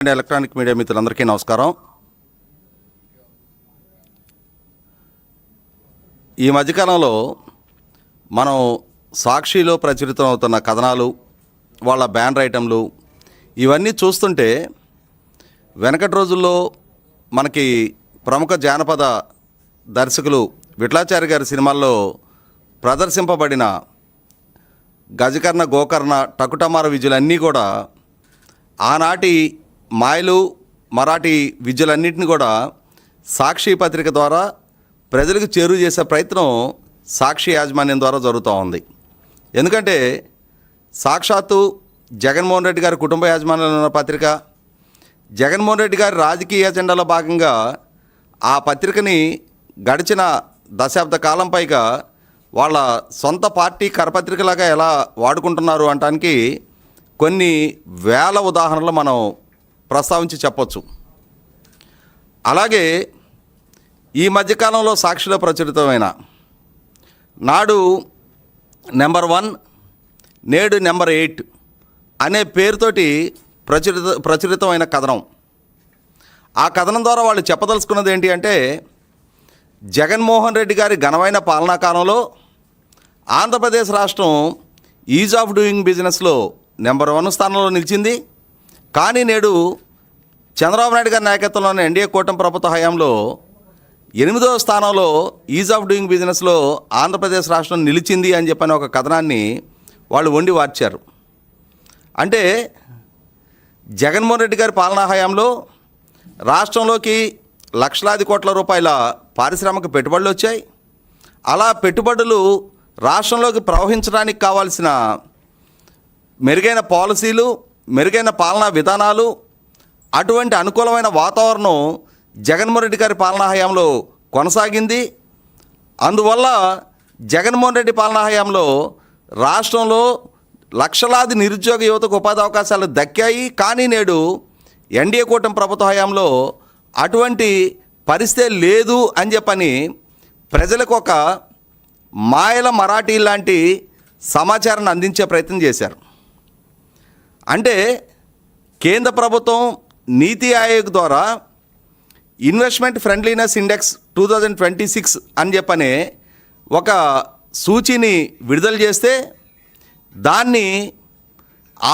Electronic media మిత్రులందరికీ నమస్కారం. ఈ మధ్యకాలంలో మనం సాక్షిలో ప్రచురితం అవుతున్న కథనాలు, వాళ్ళ బ్యానర్ ఐటెంలు ఇవన్నీ చూస్తుంటే వెనకటి రోజుల్లో మనకి ప్రముఖ జానపద దర్శకులు విఠలాచారి గారి సినిమాల్లో ప్రదర్శింపబడిన గజకర్ణ, గోకర్ణ, టకుటమార విజులన్నీ కూడా ఆనాటి మాయలు, మరాఠీ విద్యలన్నింటినీ కూడా సాక్షి పత్రిక ద్వారా ప్రజలకు చేరువ చేసే ప్రయత్నం సాక్షి యాజమాన్యం ద్వారా జరుగుతూ ఉంది. ఎందుకంటే సాక్షాత్తు జగన్మోహన్ రెడ్డి గారి కుటుంబ యాజమాన్యంలో ఉన్న పత్రిక, జగన్మోహన్ రెడ్డి గారి రాజకీయ ఎజెండాలో భాగంగా ఆ పత్రికని గడిచిన దశాబ్ద కాలం పైగా వాళ్ళ సొంత పార్టీ కరపత్రికలాగా ఎలా వాడుకుంటున్నారు అనటానికి కొన్ని వేల ఉదాహరణలు మనం ప్రస్తావించి చెప్పొచ్చు. అలాగే ఈ మధ్యకాలంలో సాక్షిలో ప్రచురితమైన నాడు నెంబర్ 1 నేడు నెంబర్ 8 అనే పేరుతోటి ప్రచురితమైన కథనం. ఆ కథనం ద్వారా వాళ్ళు చెప్పదలుచుకున్నది ఏంటి అంటే, జగన్మోహన్ రెడ్డి గారి ఘనమైన పాలనా కాలంలో ఆంధ్రప్రదేశ్ రాష్ట్రం ఈజ్ ఆఫ్ డూయింగ్ బిజినెస్లో నెంబర్ 1 స్థానంలో నిలిచింది. కానీ నేడు చంద్రబాబు నాయుడు గారి నాయకత్వంలోని ఎన్డీఏ కూటమి ప్రభుత్వ హయాంలో 8వ స్థానంలో ఈజ్ ఆఫ్ డూయింగ్ బిజినెస్లో ఆంధ్రప్రదేశ్ రాష్ట్రం నిలిచింది అని చెప్పని ఒక కథనాన్ని వాళ్ళు వండి వార్చారు. అంటే జగన్మోహన్ రెడ్డి గారి పాలనా హయాంలో రాష్ట్రంలోకి లక్షలాది కోట్ల రూపాయల పారిశ్రామిక పెట్టుబడులు వచ్చాయి. అలా పెట్టుబడులు రాష్ట్రంలోకి ప్రవహించడానికి కావాల్సిన మెరుగైన పాలసీలు, మెరుగైన పాలనా విధానాలు, అటువంటి అనుకూలమైన వాతావరణం జగన్మోహన్ రెడ్డి గారి పాలనా హయాంలో కొనసాగింది. అందువల్ల జగన్మోహన్ రెడ్డి పాలనా హయాంలో రాష్ట్రంలో లక్షలాది నిరుద్యోగ యువతకు ఉపాధి అవకాశాలు దక్కాయి. కానీ నేడు ఎన్డీఏ కూటమి ప్రభుత్వ హయాంలో అటువంటి పరిస్థితి లేదు అని చెప్పని ప్రజలకు ఒక మాయల మరాఠీ లాంటి సమాచారాన్ని అందించే ప్రయత్నం చేశారు. అంటే కేంద్ర ప్రభుత్వం నీతి ఆయోగ్ ద్వారా ఇన్వెస్ట్మెంట్ ఫ్రెండ్లీనెస్ ఇండెక్స్ 2026 అని చెప్పనే ఒక సూచీని విడుదల చేస్తే దాన్ని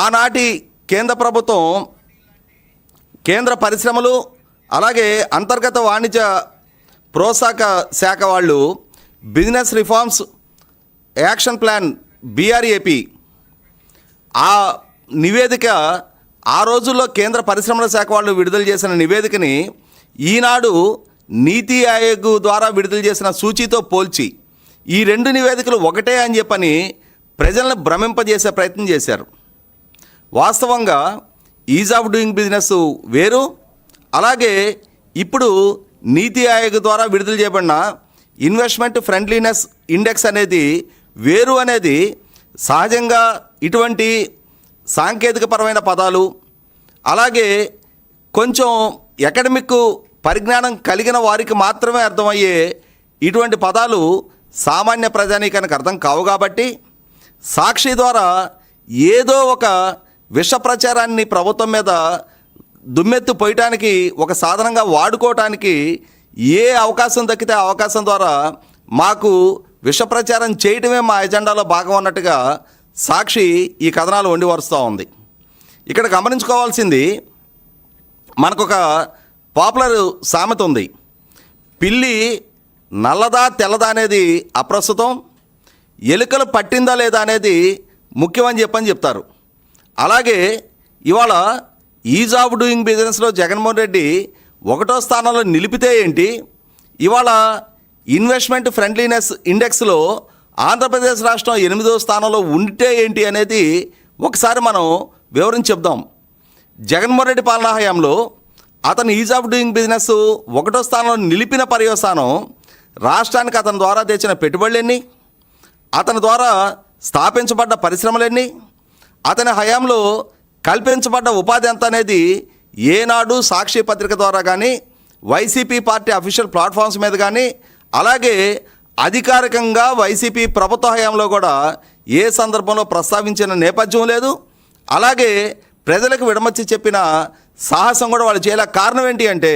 ఆనాటి కేంద్ర ప్రభుత్వం కేంద్ర పరిశ్రమలు అలాగే అంతర్గత వాణిజ్య ప్రోత్సాహక శాఖ వాళ్ళు business reforms action plan BRAP ఆ నివేదిక, ఆ రోజుల్లో కేంద్ర పరిశ్రమల శాఖ వాళ్ళు విడుదల చేసిన నివేదికని ఈనాడు నీతి ఆయోగ్ ద్వారా విడుదల చేసిన సూచీతో పోల్చి ఈ 2 నివేదికలు ఒకటే అని చెప్పని ప్రజలను భ్రమింపజేసే ప్రయత్నం చేశారు. వాస్తవంగా ఈజ్ ఆఫ్ డూయింగ్ బిజినెస్ వేరు, అలాగే ఇప్పుడు నీతి ఆయోగ్ ద్వారా విడుదల చేయబడిన ఇన్వెస్ట్మెంట్ ఫ్రెండ్లీనెస్ ఇండెక్స్ అనేది వేరు అనేది సహజంగా ఇటువంటి సాంకేతికపరమైన పదాలు, అలాగే కొంచెం అకాడమిక్ పరిజ్ఞానం కలిగిన వారికి మాత్రమే అర్థమయ్యే ఇటువంటి పదాలు సామాన్య ప్రజానీకానికి అర్థం కావు. కాబట్టి సాక్షి ద్వారా ఏదో ఒక విష ప్రచారాన్ని ప్రభుత్వం మీద దుమ్మెత్తు పోయటానికి ఒక సాధనంగా వాడుకోవటానికి ఏ అవకాశం దక్కితే ఆ అవకాశం ద్వారా మాకు విష ప్రచారం చేయటమే మా ఎజెండాలో భాగం అన్నట్టుగా సాక్షి ఈ కథనాలు వండి వరుస్తూ ఉంది. ఇక్కడ గమనించుకోవాల్సింది, మనకొక పాపులర్ సామెత ఉంది, పిల్లి నల్లదా తెల్లదా అనేది అప్రస్తుతం, ఎలుకలు పట్టిందా లేదా అనేది ముఖ్యమని చెప్పని చెప్తారు. అలాగే ఇవాళ ఈజ్ ఆఫ్ డూయింగ్ బిజినెస్లో జగన్మోహన్ రెడ్డి 1వ స్థానంలో నిలిపితే ఏంటి, ఇవాళ ఇన్వెస్ట్మెంట్ ఫ్రెండ్లీనెస్ ఇండెక్స్లో ఆంధ్రప్రదేశ్ రాష్ట్రం 8వ స్థానంలో ఉంటే ఏంటి అనేది ఒకసారి మనం వివరించి చెప్దాం. జగన్మోహన్ రెడ్డి పాలనా హయాంలో అతను ఈజ్ ఆఫ్ డూయింగ్ బిజినెస్ 1వ స్థానంలో నిలిపిన పర్యవసానం రాష్ట్రానికి అతని ద్వారా తెచ్చిన పెట్టుబడులెన్ని, అతని ద్వారా స్థాపించబడ్డ పరిశ్రమలెన్ని, అతని హయాంలో కల్పించబడ్డ ఉపాధి ఎంత అనేది ఏనాడు సాక్షి పత్రిక ద్వారా కానీ, వైసీపీ పార్టీ అఫీషియల్ ప్లాట్ఫామ్స్ మీద కానీ, అలాగే అధికారికంగా వైసీపీ ప్రభుత్వ హయాంలో కూడా ఏ సందర్భంలో ప్రస్తావించిన నేపథ్యం లేదు. అలాగే ప్రజలకు విడమర్చి చెప్పిన సాహసం కూడా వాళ్ళు చేయలే. కారణం ఏంటి అంటే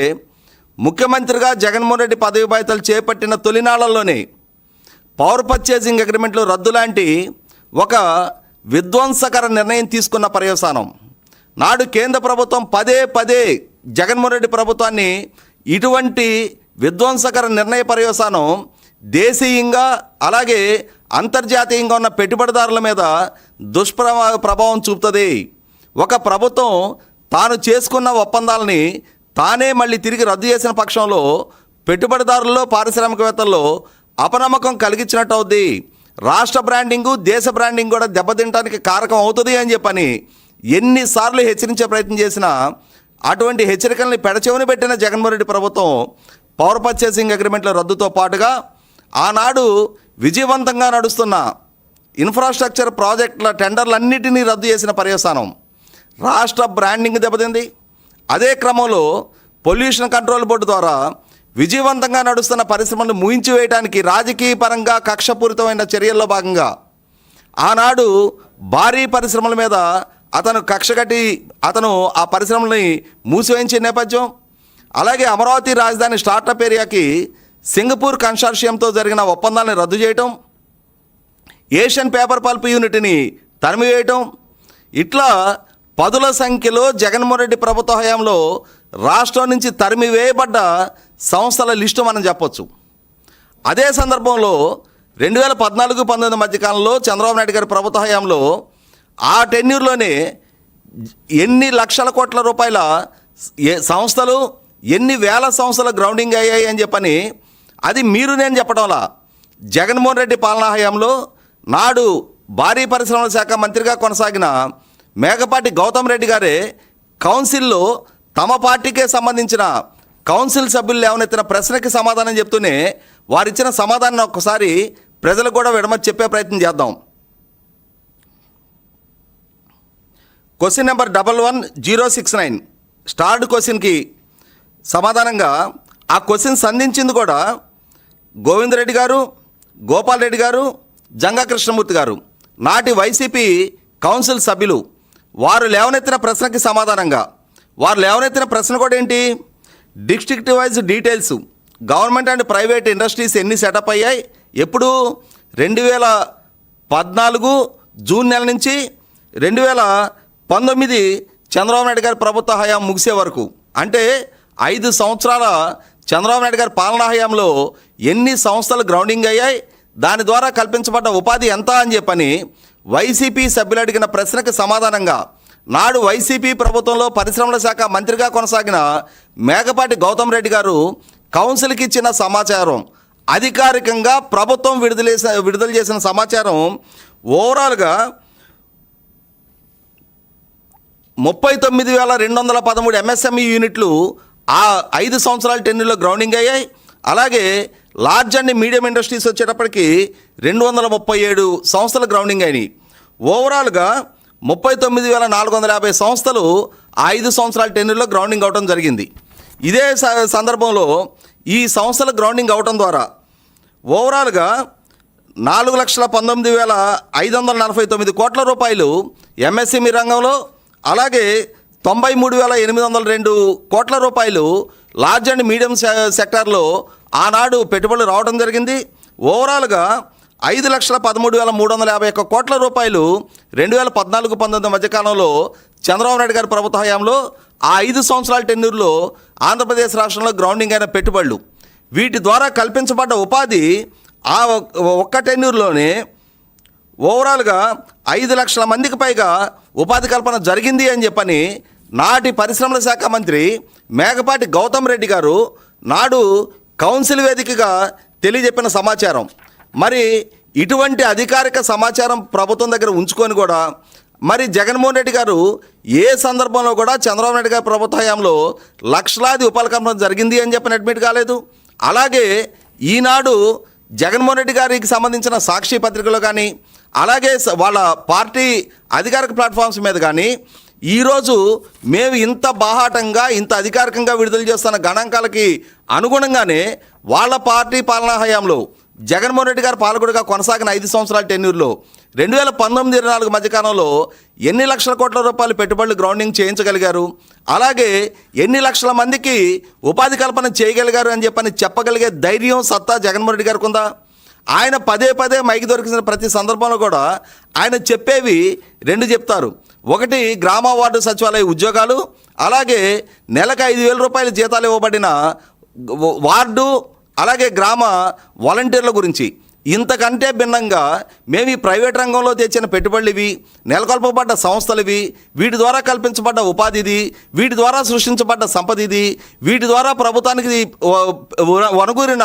ముఖ్యమంత్రిగా జగన్మోహన్ రెడ్డి పదవి బాధ్యతలు చేపట్టిన తొలినాళ్లలోనే పవర్ పర్చేసింగ్ అగ్రిమెంట్లు రద్దు లాంటి ఒక విధ్వంసకర నిర్ణయం తీసుకున్న పర్యవసానం. నాడు కేంద్ర ప్రభుత్వం పదే పదే జగన్మోహన్ రెడ్డి ప్రభుత్వాన్ని ఇటువంటి విధ్వంసకర నిర్ణయ పర్యవసానం దేశీయంగా అలాగే అంతర్జాతీయంగా ఉన్న పెట్టుబడిదారుల మీద ప్రభావం చూపుతుంది. ఒక ప్రభుత్వం తాను చేసుకున్న ఒప్పందాలని తానే మళ్ళీ తిరిగి రద్దు చేసిన పక్షంలో పెట్టుబడిదారుల్లో పారిశ్రామికవేత్తల్లో అపనమ్మకం కలిగించినట్టు అవుద్ది. రాష్ట్ర బ్రాండింగు దేశ బ్రాండింగ్ కూడా దెబ్బతింటానికి కారకం అవుతుంది అని చెప్పని ఎన్నిసార్లు హెచ్చరించే ప్రయత్నం చేసినా అటువంటి హెచ్చరికల్ని పెడచెవిన పెట్టిన జగన్మోహన్ రెడ్డి ప్రభుత్వం పవర్ పర్చేసింగ్ అగ్రిమెంట్ల రద్దుతో పాటుగా ఆనాడు విజయవంతంగా నడుస్తున్న ఇన్ఫ్రాస్ట్రక్చర్ ప్రాజెక్టుల టెండర్లన్నిటినీ రద్దు చేసిన పర్యవసానం. రాష్ట్ర బ్రాండింగ్ దెబ్బతింది. అదే క్రమంలో పొల్యూషన్ కంట్రోల్ బోర్డు ద్వారా విజయవంతంగా నడుస్తున్న పరిశ్రమలను ముగించి వేయడానికి రాజకీయ పరంగా కక్షపూరితమైన చర్యల్లో భాగంగా ఆనాడు భారీ పరిశ్రమల మీద అతను కక్ష కట్టి అతను ఆ పరిశ్రమల్ని మూసివేయించే నేపథ్యం. అలాగే అమరావతి రాజధాని స్టార్టప్ ఏరియాకి సింగపూర్ కన్సార్షియంతో జరిగిన ఒప్పందాన్ని రద్దు చేయటం, ఏషియన్ పేపర్ పల్ప్ యూనిట్ని తరిమివేయటం, ఇట్లా పదుల సంఖ్యలో జగన్మోహన్ రెడ్డి ప్రభుత్వ హయాంలో రాష్ట్రం నుంచి తరిమివేయబడ్డ సంస్థల లిస్టు మనం చెప్పొచ్చు. అదే సందర్భంలో 2014-19 మధ్యకాలంలో చంద్రబాబు నాయుడు గారి ప్రభుత్వ హయాంలో ఆ టెన్యూర్లోనే ఎన్ని లక్షల కోట్ల రూపాయల సంస్థలు ఎన్ని వేల సంస్థలు గ్రౌండింగ్ అయ్యాయి అని చెప్పని అది మీరు నేను చెప్పడంలా జగన్మోహన్ రెడ్డి పాలనా హయాంలో నాడు భారీ పరిశ్రమల శాఖ మంత్రిగా కొనసాగిన మేకపాటి గౌతమ్ రెడ్డి గారే కౌన్సిల్లో తమ పార్టీకే సంబంధించిన కౌన్సిల్ సభ్యులు లేవనెత్తిన ప్రశ్నకి సమాధానం చెప్తూనే వారిచ్చిన సమాధానం ఒక్కసారి ప్రజలకు కూడా విడమర్చి చెప్పే ప్రయత్నం చేద్దాం. క్వశ్చన్ నెంబర్ 11069 స్టార్డ్ క్వశ్చన్కి సమాధానంగా ఆ క్వశ్చన్ సంధించింది కూడా గోవిందరెడ్డి గారు, గోపాల్ రెడ్డి గారు, జంగా కృష్ణమూర్తి గారు, నాటి వైసీపీ కౌన్సిల్ సభ్యులు. వారు లేవనెత్తిన ప్రశ్నకి సమాధానంగా వారు లేవనెత్తిన ప్రశ్న కూడా ఏంటి, district wise details government and private industries ఎన్ని సెటప్ అయ్యాయి, ఎప్పుడు 2014 జూన్ నెల నుంచి 2019 చంద్రబాబు నాయుడు గారి ప్రభుత్వ హయాం ముగిసే వరకు, అంటే 5 సంవత్సరాల చంద్రబాబు నాయుడు గారి పాలనా హయాంలో ఎన్ని సంస్థలు గ్రౌండింగ్ అయ్యాయి, దాని ద్వారా కల్పించబడ్డ ఉపాధి ఎంత అని చెప్పని వైసీపీ సభ్యులు అడిగిన ప్రశ్నకు సమాధానంగా నాడు వైసీపీ ప్రభుత్వంలో పరిశ్రమల శాఖ మంత్రిగా కొనసాగిన మేకపాటి గౌతమ్ రెడ్డి గారు కౌన్సిల్కి ఇచ్చిన సమాచారం, అధికారికంగా ప్రభుత్వం విడుదల చేసిన సమాచారం ఓవరాల్గా 39,213 ఎంఎస్ఎంఈ యూనిట్లు ఆ 5 సంవత్సరాల టెన్యూర్లో గ్రౌండింగ్ అయ్యాయి. అలాగే లార్జ్ అండ్ మీడియం ఇండస్ట్రీస్ వచ్చేటప్పటికి 237 సంస్థలు గ్రౌండింగ్ అయినాయి. ఓవరాల్గా 39,450 సంస్థలు ఆ 5 సంవత్సరాల టెన్యూర్లో గ్రౌండింగ్ అవడం జరిగింది. ఇదే సందర్భంలో ఈ సంస్థల గ్రౌండింగ్ అవడం ద్వారా ఓవరాల్గా 4,19,549 కోట్ల రూపాయలు ఎంఎస్ఎంఈ రంగంలో, అలాగే 93,802 కోట్ల రూపాయలు లార్జ్ అండ్ మీడియం సెక్టార్లో ఆనాడు పెట్టుబడులు రావడం జరిగింది. ఓవరాల్గా 5,13,351 కోట్ల రూపాయలు 2014-19 మధ్యకాలంలో చంద్రబాబు నాయుడు గారి ప్రభుత్వ హయాంలో ఆ 5 సంవత్సరాల టెన్యూర్లో ఆంధ్రప్రదేశ్ రాష్ట్రంలో గ్రౌండింగ్ అయిన పెట్టుబడులు, వీటి ద్వారా కల్పించబడ్డ ఉపాధి ఆ ఒక్క టెన్యూర్లోనే ఓవరాల్గా 5 లక్షల మందికి పైగా ఉపాధి కల్పన జరిగింది అని చెప్పని నాటి పరిశ్రమల శాఖ మంత్రి మేకపాటి గౌతమ్ రెడ్డి గారు నాడు కౌన్సిల్ వేదికగా తెలియజెప్పిన సమాచారం. మరి ఇటువంటి అధికారిక సమాచారం ప్రభుత్వం దగ్గర ఉంచుకొని కూడా మరి జగన్మోహన్ రెడ్డి గారు ఏ సందర్భంలో కూడా చంద్రబాబు నాయుడు గారి ప్రభుత్వ హయాంలో లక్షలాది ఉపాధి కల్పన జరిగింది అని చెప్పని అడ్మిట్ కాలేదు. అలాగే ఈనాడు జగన్మోహన్ రెడ్డి గారికి సంబంధించిన సాక్షి పత్రికలో కానీ, అలాగే వాళ్ళ పార్టీ అధికారిక ప్లాట్ఫామ్స్ మీద కానీ ఈరోజు మేము ఇంత బాహాటంగా ఇంత అధికారికంగా విడుదల చేస్తున్న గణాంకాలకి అనుగుణంగానే వాళ్ళ పార్టీ పాలనా హయాంలో జగన్మోహన్ రెడ్డి గారు పాలకుడిగా కొనసాగిన 5 సంవత్సరాల టెన్యూర్లో 2019-24 మధ్యకాలంలో ఎన్ని లక్షల కోట్ల రూపాయలు పెట్టుబడులు గ్రౌండింగ్ చేయించగలిగారు, అలాగే ఎన్ని లక్షల మందికి ఉపాధి కల్పన చేయగలిగారు అని చెప్పగలిగే ధైర్యం, సత్తా జగన్మోహన్ రెడ్డి గారికి ఉందా? ఆయన పదే మైకి దొరికిన ప్రతి సందర్భంలో కూడా ఆయన చెప్పేవి 2 చెప్తారు. ఒకటి, గ్రామ వార్డు సచివాలయ ఉద్యోగాలు, అలాగే నెలకు 5,000 రూపాయల జీతాలు ఇవ్వబడిన వార్డు, అలాగే గ్రామ వాలంటీర్ల గురించి. ఇంతకంటే భిన్నంగా మేము ఈ ప్రైవేట్ రంగంలో తెచ్చిన పెట్టుబడులు ఇవి, నెలకొల్పబడ్డ సంస్థలు ఇవి, వీటి ద్వారా కల్పించబడ్డ ఉపాధి ఇది, వీటి ద్వారా సృష్టించబడ్డ సంపద ఇది, వీటి ద్వారా ప్రభుత్వానికి వనగూరిన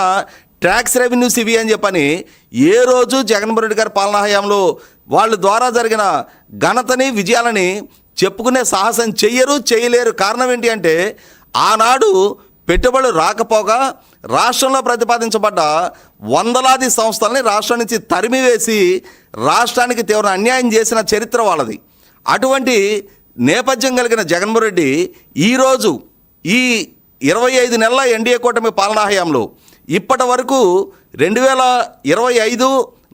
ట్యాక్స్ రెవెన్యూస్ ఇవి అని చెప్పని ఏ రోజు జగన్మోహన్ రెడ్డి గారి పాలనా హయాంలో వాళ్ళ ద్వారా జరిగిన ఘనతని, విజయాలని చెప్పుకునే సాహసం చేయలేరు. కారణం ఏంటి అంటే ఆనాడు పెట్టుబడులు రాకపోగా రాష్ట్రంలో ప్రతిపాదించబడ్డ వందలాది సంస్థల్ని రాష్ట్రం నుంచి తరిమివేసి రాష్ట్రానికి తీవ్ర అన్యాయం చేసిన చరిత్ర వాళ్ళది. అటువంటి నేపథ్యం కలిగిన జగన్మోహన్ రెడ్డి ఈరోజు ఈ 25 నెలల ఎన్డీఏ కూటమి పాలనా హయాంలో ఇప్పటి వరకు 2025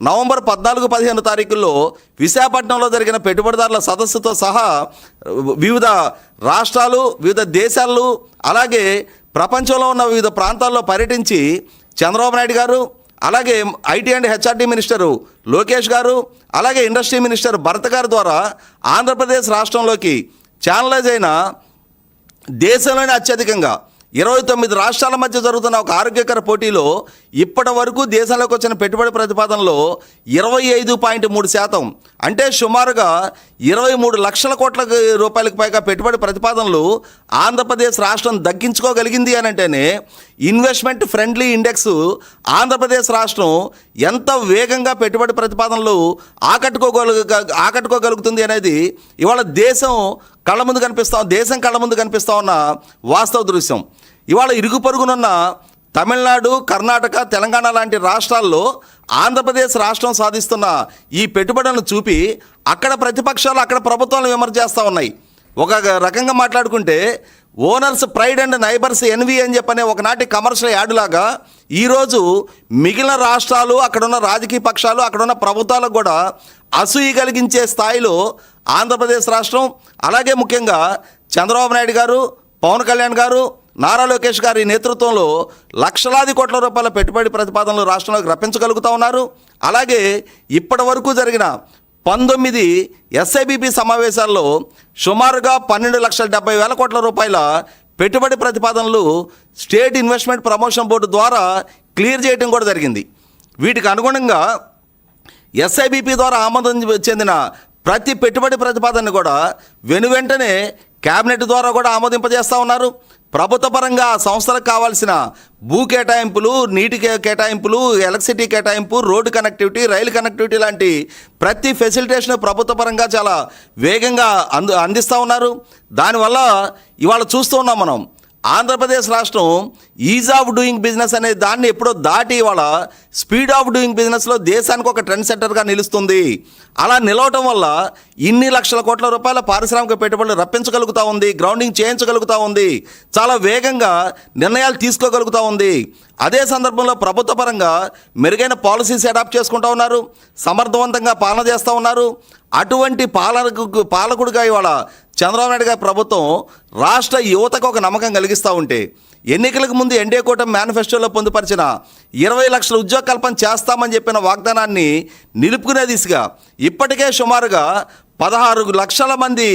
నవంబర్ 14-15 తారీఖుల్లో విశాఖపట్నంలో జరిగిన పెట్టుబడిదారుల సదస్సుతో సహా వివిధ రాష్ట్రాలు, వివిధ దేశాలు, అలాగే ప్రపంచంలో ఉన్న వివిధ ప్రాంతాల్లో పర్యటించి చంద్రబాబు నాయుడు గారు, అలాగే IT and HRD minister Lokesh గారు, అలాగే ఇండస్ట్రీ మినిస్టర్ భరత్ గారి ద్వారా ఆంధ్రప్రదేశ్ రాష్ట్రంలోకి ఛానలైజ్ అయిన దేశంలోనే అత్యధికంగా 29 రాష్ట్రాల మధ్య జరుగుతున్న ఒక ఆరోగ్యకర పోటీలో ఇప్పటి వరకు దేశంలోకి వచ్చిన పెట్టుబడి ప్రతిపాదనలో 25.3%, అంటే సుమారుగా 23 లక్షల కోట్ల రూపాయలకు పైగా పెట్టుబడి ప్రతిపాదనలు ఆంధ్రప్రదేశ్ రాష్ట్రం దక్కించుకోగలిగింది అని అంటేనే ఇన్వెస్ట్మెంట్ ఫ్రెండ్లీ ఇండెక్స్ ఆంధ్రప్రదేశ్ రాష్ట్రం ఎంత వేగంగా పెట్టుబడి ప్రతిపాదనలు ఆకట్టుకోగలుగుతుంది అనేది ఇవాళ దేశం కళ్ళ ముందు కనిపిస్తా ఉన్న వాస్తవ దృశ్యం. ఇవాళ ఇరుగు పొరుగునున్న తమిళనాడు, కర్ణాటక, తెలంగాణ లాంటి రాష్ట్రాల్లో ఆంధ్రప్రదేశ్ రాష్ట్రం సాధిస్తున్న ఈ పెట్టుబడులను చూపి అక్కడ ప్రతిపక్షాలు, అక్కడ ప్రభుత్వాలను విమర్శ చేస్తూ ఉన్నాయి. ఒక రకంగా మాట్లాడుకుంటే owners pride and neighbours envy అని చెప్పనే ఒకనాటి కమర్షియల్ యాడ్ లాగా ఈరోజు మిగిలిన రాష్ట్రాలు, అక్కడున్న రాజకీయ పక్షాలు, అక్కడున్న ప్రభుత్వాలకు కూడా అసూయ కలిగించే స్థాయిలో ఆంధ్రప్రదేశ్ రాష్ట్రం, అలాగే ముఖ్యంగా చంద్రబాబు నాయుడు గారు, పవన్ కళ్యాణ్ గారు, నారా లోకేష్ గారి నేతృత్వంలో లక్షలాది కోట్ల రూపాయల పెట్టుబడి ప్రతిపాదనలు రాష్ట్రంలోకి రప్పించగలుగుతూ ఉన్నారు. అలాగే ఇప్పటి వరకు జరిగిన 19 ఎస్ఐబిపి సమావేశాల్లో సుమారుగా 12,70,000 కోట్ల రూపాయల పెట్టుబడి ప్రతిపాదనలు స్టేట్ ఇన్వెస్ట్మెంట్ ప్రమోషన్ బోర్డు ద్వారా క్లియర్ చేయడం కూడా జరిగింది. వీటికి అనుగుణంగా ఎస్ఐబిపి ద్వారా ఆమోదం చెందిన ప్రతి పెట్టుబడి ప్రతిపాదనను కూడా వెనువెంటనే క్యాబినెట్ ద్వారా కూడా ఆమోదింపజేస్తూ ఉన్నారు. ప్రభుత్వ పరంగా సంస్థలకు కావాల్సిన భూ కేటాయింపులు, నీటి కేటాయింపులు, ఎలక్ట్రిసిటీ కేటాయింపు, రోడ్డు కనెక్టివిటీ, రైలు కనెక్టివిటీ లాంటి ప్రతి ఫెసిలిటేషన్ ప్రభుత్వ పరంగా చాలా వేగంగా అందిస్తూ ఉన్నారు. దానివల్ల ఇవాళ చూస్తూ ఉన్నాం మనం ఆంధ్రప్రదేశ్ రాష్ట్రం ఈజ్ ఆఫ్ డూయింగ్ బిజినెస్ అనే దాన్ని ఎప్పుడో దాటి ఇవాళ స్పీడ్ ఆఫ్ డూయింగ్ బిజినెస్లో దేశానికి ఒక ట్రెండ్ సెంటర్గా నిలుస్తుంది. అలా నిలవటం వల్ల ఇన్ని లక్షల కోట్ల రూపాయల పారిశ్రామిక పెట్టుబడులు రప్పించగలుగుతూ ఉంది, గ్రౌండింగ్ చేయించగలుగుతూ ఉంది, చాలా వేగంగా నిర్ణయాలు తీసుకోగలుగుతూ ఉంది. అదే సందర్భంలో ప్రభుత్వ పరంగా మెరుగైన పాలసీస్ అడాప్ట్ చేసుకుంటూ ఉన్నారు, సమర్థవంతంగా పాలన చేస్తూ ఉన్నారు. అటువంటి పాలకుడిగా ఇవాళ చంద్రబాబు నాయుడు గారి ప్రభుత్వం రాష్ట్ర యువతకు ఒక నమ్మకం కలిగిస్తూ ఉంటే ఎన్నికలకు ముందు ఎన్డీఏ కూటమి మేనిఫెస్టోలో పొందుపరిచిన 20 లక్షల ఉద్యోగ కల్పన చేస్తామని చెప్పిన వాగ్దానాన్ని నిలుపుకునే దిశగా ఇప్పటికే సుమారుగా 16 లక్షల మంది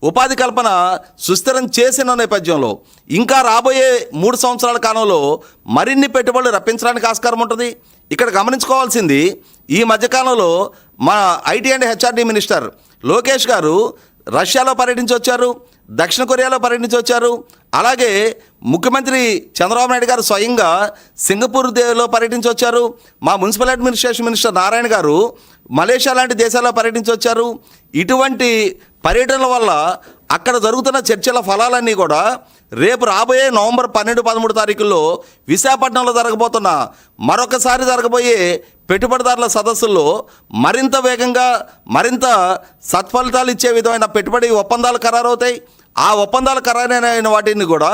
ఉపాధి కల్పన సుస్థిరం చేసిన నేపథ్యంలో ఇంకా రాబోయే 3 సంవత్సరాల కాలంలో మరిన్ని పెట్టుబడులు రప్పించడానికి ఆస్కారం ఉంటుంది. ఇక్కడ గమనించుకోవాల్సింది ఈ మధ్యకాలంలో మా IT and HRD minister Lokesh గారు రష్యాలో పర్యటించి వచ్చారు, దక్షిణ కొరియాలో పర్యటించి వచ్చారు. అలాగే ముఖ్యమంత్రి చంద్రబాబు నాయుడు గారు స్వయంగా సింగపూర్లో పర్యటించి వచ్చారు. మా మున్సిపల్ అడ్మినిస్ట్రేషన్ మినిస్టర్ నారాయణ గారు మలేషియా లాంటి దేశాల్లో పర్యటించి వచ్చారు. ఇటువంటి పర్యటనల వల్ల అక్కడ జరుగుతున్న చర్చల ఫలాలన్నీ కూడా రేపు రాబోయే నవంబర్ 12-13 తారీఖుల్లో విశాఖపట్నంలో మరొకసారి జరగబోయే పెట్టుబడిదారుల సదస్సుల్లో మరింత వేగంగా, మరింత సత్ఫలితాలు ఇచ్చే విధమైన పెట్టుబడి ఒప్పందాలు ఖరారవుతాయి. ఆ ఒప్పందాల ఖరారైన వాటిని కూడా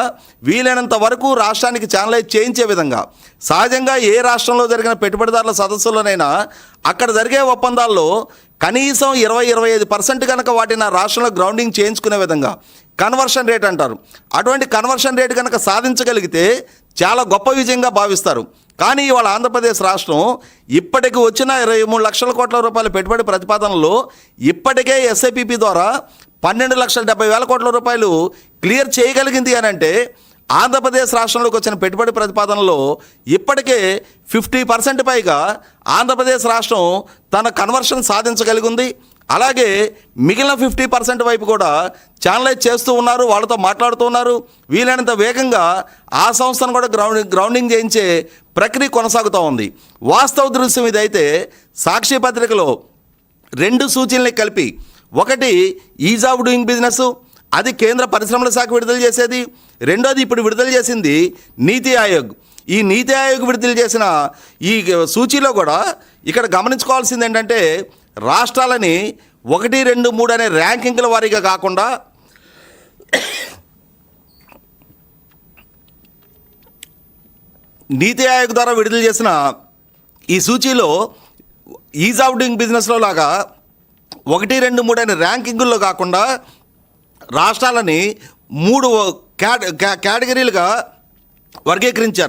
వీలైనంత వరకు రాష్ట్రానికి ఛానలైజ్ చేయించే విధంగా, సహజంగా ఏ రాష్ట్రంలో జరిగిన పెట్టుబడిదారుల సదస్సులోనైనా అక్కడ జరిగే ఒప్పందాల్లో కనీసం 20-25% కనుక వాటిని రాష్ట్రంలో గ్రౌండింగ్ చేయించుకునే విధంగా కన్వర్షన్ రేట్ అంటారు. అటువంటి కన్వర్షన్ రేట్ కనుక సాధించగలిగితే చాలా గొప్ప విజయంగా భావిస్తారు. కానీ ఇవాళ ఆంధ్రప్రదేశ్ రాష్ట్రం ఇప్పటికి వచ్చిన 23 లక్షల కోట్ల రూపాయల పెట్టుబడి ప్రతిపాదనలో ఇప్పటికే ఎస్ఐపిపి ద్వారా 12,70,000 కోట్ల రూపాయలు క్లియర్ చేయగలిగింది అని అంటే, ఆంధ్రప్రదేశ్ రాష్ట్రంలోకి వచ్చిన పెట్టుబడి ప్రతిపాదనలో ఇప్పటికే 50% పైగా ఆంధ్రప్రదేశ్ రాష్ట్రం తన కన్వర్షన్ సాధించగలిగి ఉంది. అలాగే మిగిలిన 50% వైపు కూడా ఛానలైజ్ చేస్తూ ఉన్నారు, వాళ్ళతో మాట్లాడుతూ ఉన్నారు. వీలైనంత వేగంగా ఆ సంస్థను కూడా గ్రౌండింగ్ చేయించే ప్రక్రియ కొనసాగుతూ ఉంది. వాస్తవ దృశ్యం ఇదైతే సాక్షి పత్రికలో 2 సూచనలు కలిపి, ఒకటి ఈజ్ ఆఫ్ డూయింగ్ బిజినెస్, అది కేంద్ర పరిశ్రమల శాఖ విడుదల చేసేది. రెండోది ఇప్పుడు విడుదల చేసింది నీతి ఆయోగ్. ఈ నీతి ఆయోగ్ విడుదల చేసిన ఈ సూచీలో కూడా ఇక్కడ గమనించుకోవాల్సింది ఏంటంటే, రాష్ట్రాలని 1, 2, 3 అనే ర్యాంకింగ్ల వారీగా కాకుండా నీతి ఆయోగ్ ద్వారా విడుదల చేసిన ఈ సూచీలో ఈజ్ ఆఫ్ డూయింగ్ బిజినెస్లో లాగా 1, 2, 3 అనే ర్యాంకింగుల్లో కాకుండా రాష్ట్రాలని 3 కేటగిరీలుగా వర్గీకరించారు.